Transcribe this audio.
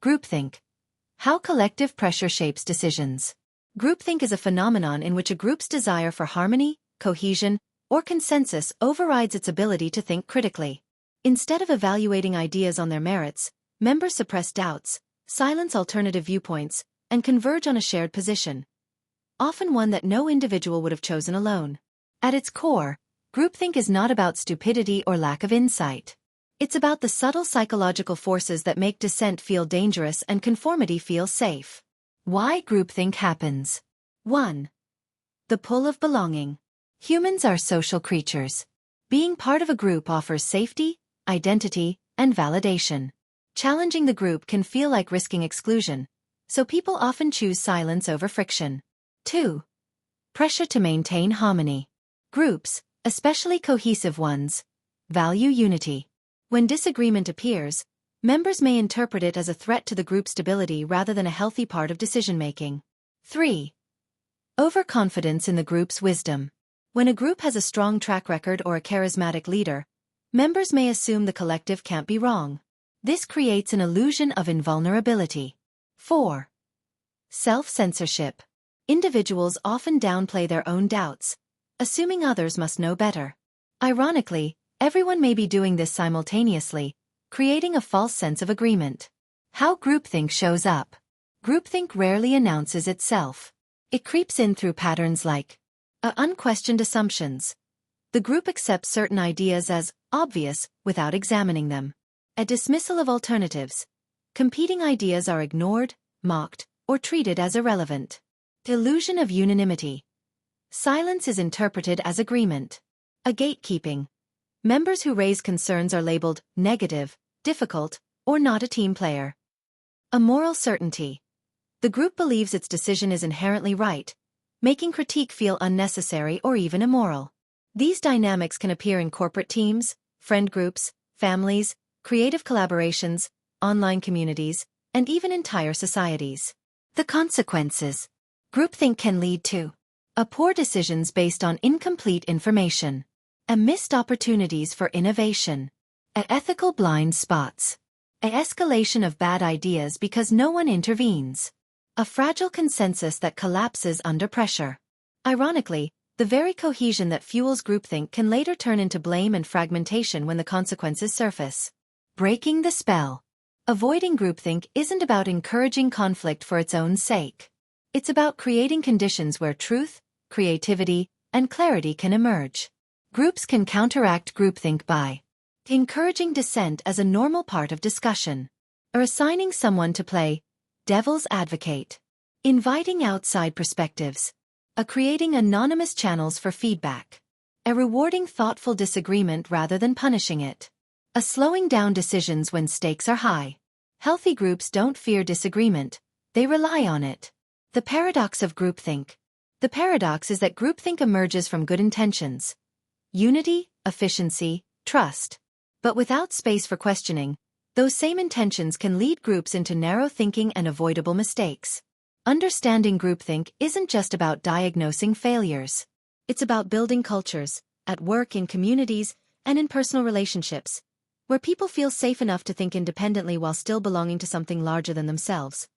Groupthink. How collective pressure shapes decisions. Groupthink is a phenomenon in which a group's desire for harmony, cohesion, or consensus overrides its ability to think critically. Instead of evaluating ideas on their merits, members suppress doubts, silence alternative viewpoints, and converge on a shared position, often one that no individual would have chosen alone. At its core, groupthink is not about stupidity or lack of insight. It's about the subtle psychological forces that make dissent feel dangerous and conformity feel safe. Why groupthink happens. 1. The pull of belonging. Humans are social creatures. Being part of a group offers safety, identity, and validation. Challenging the group can feel like risking exclusion, so people often choose silence over friction. 2. Pressure to maintain harmony. Groups, especially cohesive ones, value unity. When disagreement appears, members may interpret it as a threat to the group's stability rather than a healthy part of decision-making. 3. Overconfidence in the group's wisdom. When a group has a strong track record or a charismatic leader, members may assume the collective can't be wrong. This creates an illusion of invulnerability. 4. Self-censorship. Individuals often downplay their own doubts, assuming others must know better. Ironically, everyone may be doing this simultaneously, creating a false sense of agreement. How groupthink shows up. Groupthink rarely announces itself. It creeps in through patterns like unquestioned assumptions. The group accepts certain ideas as obvious without examining them. A dismissal of alternatives. Competing ideas are ignored, mocked, or treated as irrelevant. Illusion of unanimity. Silence is interpreted as agreement. A gatekeeping. Members who raise concerns are labeled negative, difficult, or not a team player. A moral certainty. The group believes its decision is inherently right, making critique feel unnecessary or even immoral. These dynamics can appear in corporate teams, friend groups, families, creative collaborations, online communities, and even entire societies. The consequences. Groupthink can lead to poor decisions based on incomplete information, missed opportunities for innovation, ethical blind spots, escalation of bad ideas because no one intervenes, a fragile consensus that collapses under pressure. Ironically, the very cohesion that fuels groupthink can later turn into blame and fragmentation when the consequences surface. Breaking the spell. Avoiding groupthink isn't about encouraging conflict for its own sake. It's about creating conditions where truth, creativity, and clarity can emerge. Groups can counteract groupthink by encouraging dissent as a normal part of discussion, or assigning someone to play devil's advocate, inviting outside perspectives, creating anonymous channels for feedback, rewarding thoughtful disagreement rather than punishing it, slowing down decisions when stakes are high. Healthy groups don't fear disagreement, they rely on it. The paradox of groupthink. The paradox is that groupthink emerges from good intentions. Unity, efficiency, trust. But without space for questioning, those same intentions can lead groups into narrow thinking and avoidable mistakes. Understanding groupthink isn't just about diagnosing failures. It's about building cultures, at work, in communities, and in personal relationships, where people feel safe enough to think independently while still belonging to something larger than themselves.